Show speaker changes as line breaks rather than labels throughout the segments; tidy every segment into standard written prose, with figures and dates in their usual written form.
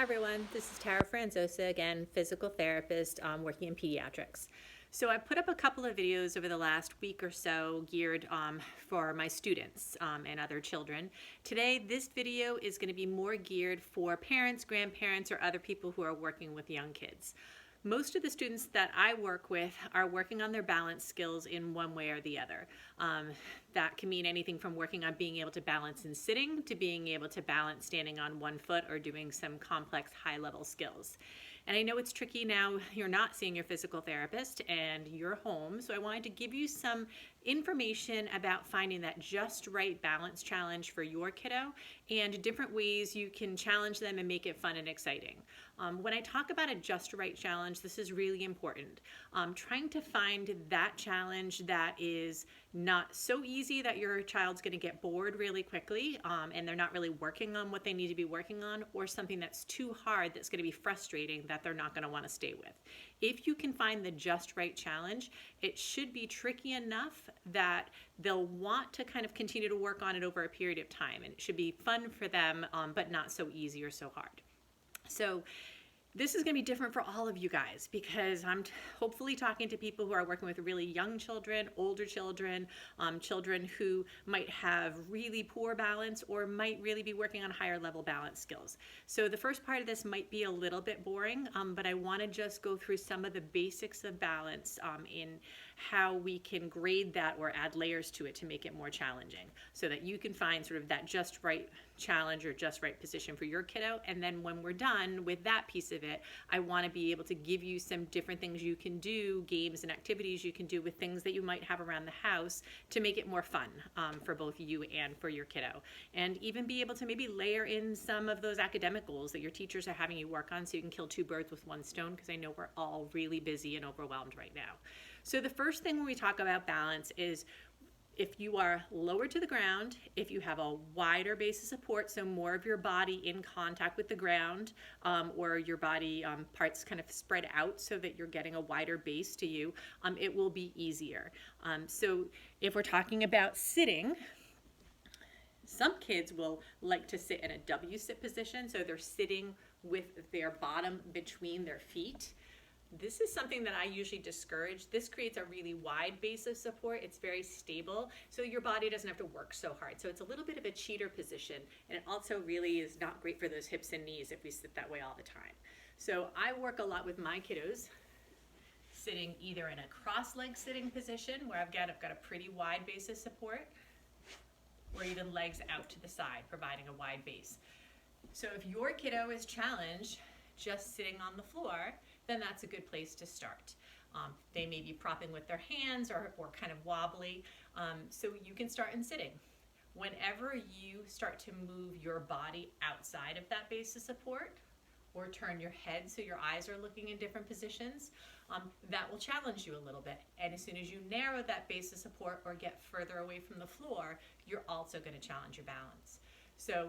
Hi everyone, this is Tara Franzosa again, physical therapist working in pediatrics. So I put up a couple of videos over the last week or so geared for my students and other children. Today this video is going to be more geared for parents, grandparents, or other people who are working with young kids. Most of the students that I work with are working on their balance skills in one way or the other. That can mean anything from working on being able to balance in sitting to being able to balance standing on one foot or doing some complex high-level skills. And I know it's tricky now, you're not seeing your physical therapist and you're home, so I wanted to give you some information about finding that just right balance challenge for your kiddo and different ways you can challenge them and make it fun and exciting. When I talk about a just right challenge, this is really important. Trying to find that challenge that is not so easy that your child's going to get bored really quickly and they're not really working on what they need to be working on, or something that's too hard that's going to be frustrating that they're not going to want to stay with. If you can find the just right challenge, it should be tricky enough that they'll want to kind of continue to work on it over a period of time, and it should be fun for them, but not so easy or so hard. So this is going to be different for all of you guys because I'm hopefully talking to people who are working with really young children, older children, children who might have really poor balance or might really be working on higher level balance skills. So the first part of this might be a little bit boring, but I want to just go through some of the basics of balance in how we can grade that or add layers to it to make it more challenging so that you can find sort of that just right challenge or just right position for your kiddo. And then when we're done with that piece of it, I want to be able to give you some different things you can do, games and activities you can do with things that you might have around the house to make it more fun for both you and for your kiddo. And even be able to maybe layer in some of those academic goals that your teachers are having you work on so you can kill two birds with one stone, because I know we're all really busy and overwhelmed right now. So the first thing when we talk about balance is if you are lower to the ground, if you have a wider base of support, so more of your body in contact with the ground, or your body parts kind of spread out so that you're getting a wider base to you, it will be easier. So if we're talking about sitting, some kids will like to sit in a W-sit position, so they're sitting with their bottom between their feet. This is something that I usually discourage. This creates a really wide base of support. It's very stable, so your body doesn't have to work so hard. So it's a little bit of a cheater position, and it also really is not great for those hips and knees if we sit that way all the time. So I work a lot with my kiddos sitting either in a cross-leg sitting position where I've got a pretty wide base of support, or even legs out to the side, providing a wide base. So if your kiddo is challenged just sitting on the floor, then that's a good place to start. They may be propping with their hands or kind of wobbly, so you can start in sitting. Whenever you start to move your body outside of that base of support, or turn your head so your eyes are looking in different positions, that will challenge you a little bit. And as soon as you narrow that base of support or get further away from the floor, you're also going to challenge your balance. So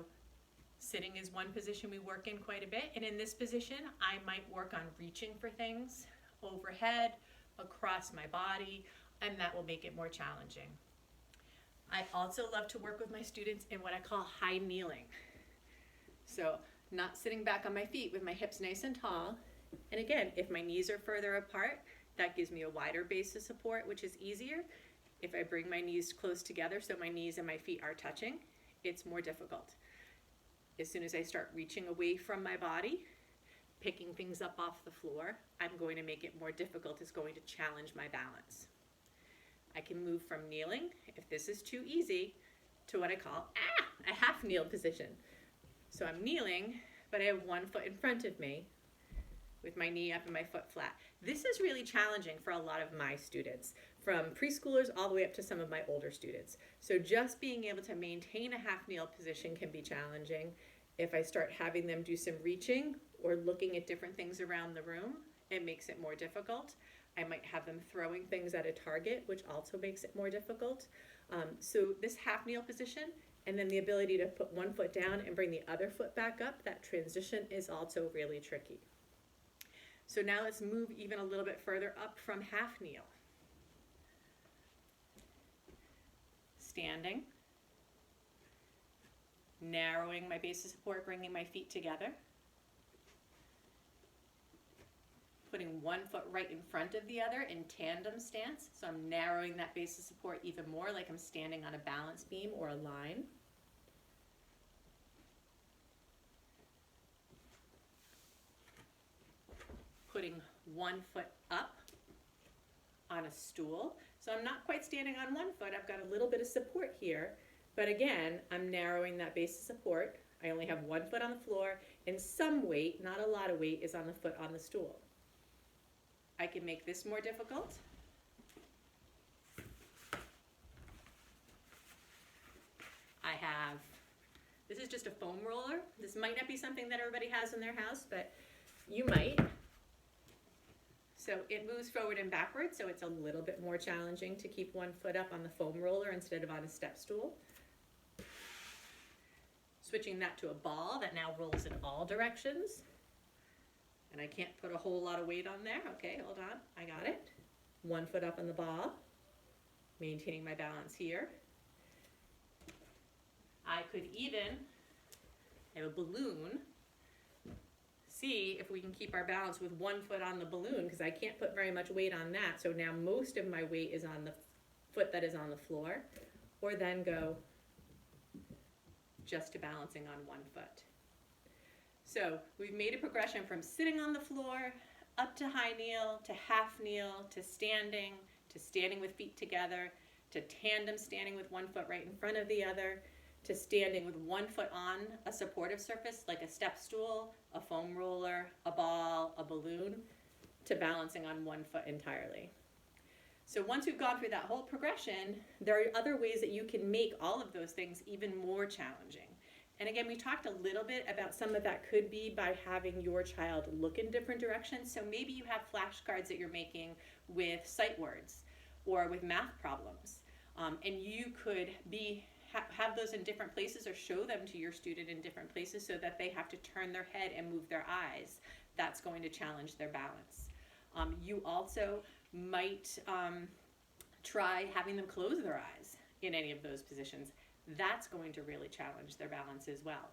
sitting is one position we work in quite a bit, and in this position I might work on reaching for things overhead, across my body, and that will make it more challenging. I also love to work with my students in what I call high kneeling. So not sitting back on my feet with my hips nice and tall, and again, if my knees are further apart, that gives me a wider base of support, which is easier. If I bring my knees close together so my knees and my feet are touching, it's more difficult. As soon as I start reaching away from my body, picking things up off the floor, I'm going to make it more difficult. It's going to challenge my balance. I can move from kneeling, if this is too easy, to what I call a half kneel position. So I'm kneeling, but I have one foot in front of me with my knee up and my foot flat. This is really challenging for a lot of my students, from preschoolers all the way up to some of my older students. So just being able to maintain a half kneel position can be challenging. If I start having them do some reaching or looking at different things around the room, it makes it more difficult. I might have them throwing things at a target, which also makes it more difficult. So this half kneel position, and then the ability to put one foot down and bring the other foot back up, that transition is also really tricky. So now let's move even a little bit further up from half kneel. Standing, narrowing my base of support, bringing my feet together, putting one foot right in front of the other in tandem stance. So I'm narrowing that base of support even more, like I'm standing on a balance beam or a line. Putting one foot up on a stool. So I'm not quite standing on one foot, I've got a little bit of support here, but again, I'm narrowing that base of support. I only have one foot on the floor, and some weight, not a lot of weight, is on the foot on the stool. I can make this more difficult. I have, this is just a foam roller. This might not be something that everybody has in their house, but you might. So it moves forward and backwards, so it's a little bit more challenging to keep one foot up on the foam roller instead of on a step stool. Switching that to a ball that now rolls in all directions. And I can't put a whole lot of weight on there. Okay, hold on, I got it. One foot up on the ball, maintaining my balance here. I could even have a balloon. See if we can keep our balance with one foot on the balloon, because I can't put very much weight on that. So now most of my weight is on the foot that is on the floor, or then go just to balancing on one foot. So we've made a progression from sitting on the floor, up to high kneel, to half kneel, to standing with feet together, to tandem standing with one foot right in front of the other, to standing with one foot on a supportive surface like a step stool, a foam roller, a ball, a balloon, to balancing on one foot entirely. So once we've gone through that whole progression, there are other ways that you can make all of those things even more challenging. And again, we talked a little bit about some of that could be by having your child look in different directions. So maybe you have flashcards that you're making with sight words or with math problems. And you could have those in different places or show them to your student in different places so that they have to turn their head and move their eyes. That's going to challenge their balance. You also might try having them close their eyes in any of those positions. That's going to really challenge their balance as well.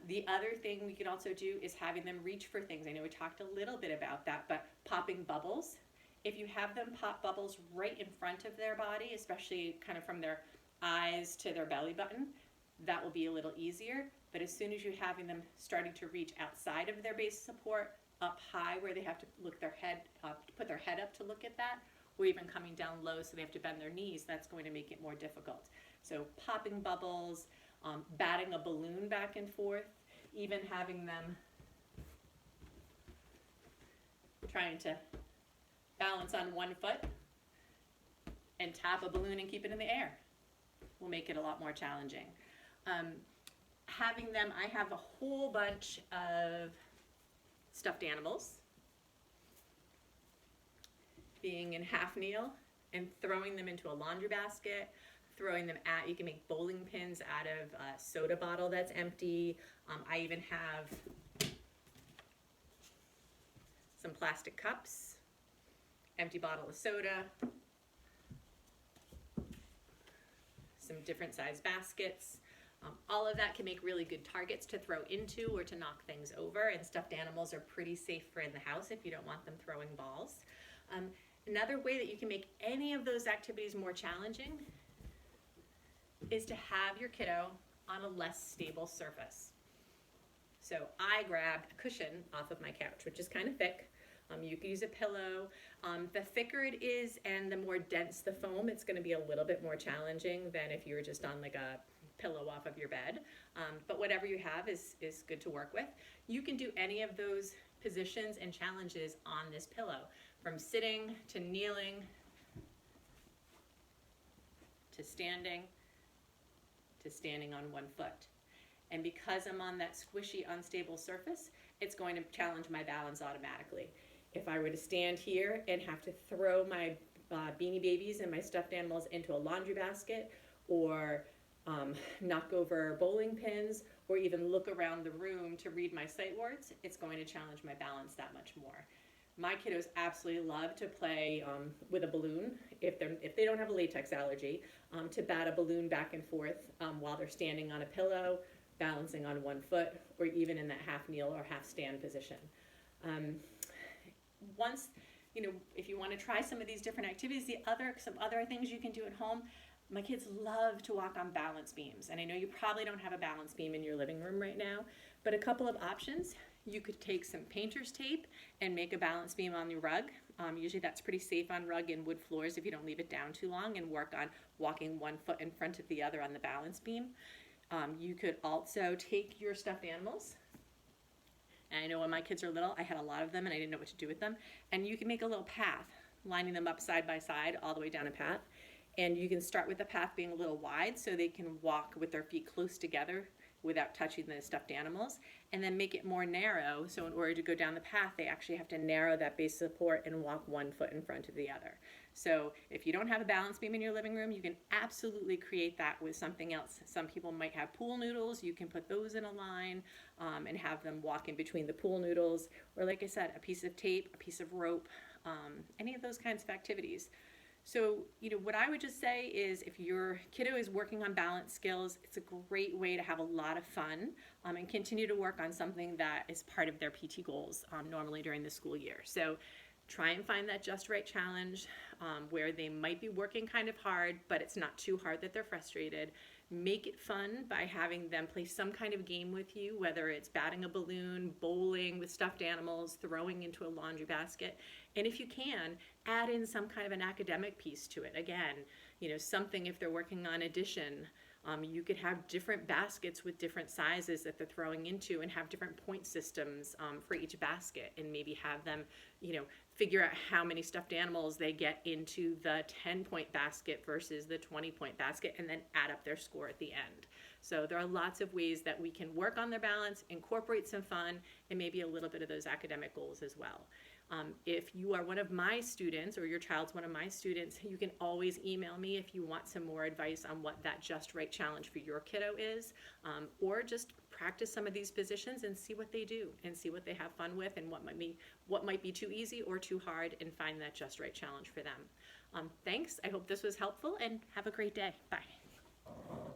The other thing we can also do is having them reach for things. I know we talked a little bit about that, but popping bubbles. If you have them pop bubbles right in front of their body, especially kind of from their eyes to their belly button, that will be a little easier. But as soon as you're having them starting to reach outside of their base support, up high where they have to look their head up, put their head up to look at that, or even coming down low so they have to bend their knees, that's going to make it more difficult. So popping bubbles, batting a balloon back and forth, even having them trying to balance on one foot and tap a balloon and keep it in the air will make it a lot more challenging. Having them, I have a whole bunch of stuffed animals being in half kneel and throwing them into a laundry basket, throwing them at, you can make bowling pins out of a soda bottle that's empty. I even have some plastic cups, empty bottle of soda, some different size baskets. All of that can make really good targets to throw into or to knock things over, and stuffed animals are pretty safe for in the house if you don't want them throwing balls. Another way that you can make any of those activities more challenging is to have your kiddo on a less stable surface. So I grabbed a cushion off of my couch, which is kind of thick. You can use a pillow. The thicker it is and the more dense the foam, it's going to be a little bit more challenging than if you were just on like a pillow off of your bed. But whatever you have is good to work with. You can do any of those positions and challenges on this pillow, from sitting to kneeling to standing on one foot. And because I'm on that squishy, unstable surface, it's going to challenge my balance automatically. If I were to stand here and have to throw my Beanie Babies and my stuffed animals into a laundry basket, or knock over bowling pins, or even look around the room to read my sight words, it's going to challenge my balance that much more. My kiddos absolutely love to play with a balloon if they don't have a latex allergy, to bat a balloon back and forth while they're standing on a pillow, balancing on one foot, or even in that half kneel or half stand position. once, if you want to try some of these different activities, some other things you can do at home. My kids love to walk on balance beams, and I know you probably don't have a balance beam in your living room right now, but a couple of options. You could take some painter's tape and make a balance beam on the rug. Usually that's pretty safe on rug and wood floors if you don't leave it down too long, and work on walking one foot in front of the other on the balance beam. You could also take your stuffed animals. And I know when my kids are little, I had a lot of them and I didn't know what to do with them. And you can make a little path, lining them up side by side all the way down a path. And you can start with the path being a little wide so they can walk with their feet close together without touching the stuffed animals, and then make it more narrow. So in order to go down the path, they actually have to narrow that base support and walk one foot in front of the other. So if you don't have a balance beam in your living room, you can absolutely create that with something else. Some people might have pool noodles. You can put those in a line and have them walk in between the pool noodles. Or like I said, a piece of tape, a piece of rope, any of those kinds of activities. So, what I would just say is if your kiddo is working on balance skills, it's a great way to have a lot of fun and continue to work on something that is part of their PT goals normally during the school year. So try and find that just right challenge where they might be working kind of hard, but it's not too hard that they're frustrated. Make it fun by having them play some kind of game with you, whether it's batting a balloon, bowling with stuffed animals, throwing into a laundry basket. And if you can, add in some kind of an academic piece to it. Again, something if they're working on addition, you could have different baskets with different sizes that they're throwing into and have different point systems for each basket, and maybe have them, figure out how many stuffed animals they get into the 10-point basket versus the 20-point basket, and then add up their score at the end. So there are lots of ways that we can work on their balance, incorporate some fun, and maybe a little bit of those academic goals as well. If you are one of my students, or your child's one of my students, you can always email me if you want some more advice on what that just right challenge for your kiddo is, or just practice some of these positions and see what they do and see what they have fun with, and what might be too easy or too hard, and find that just right challenge for them. Thanks. I hope this was helpful, and have a great day. Bye.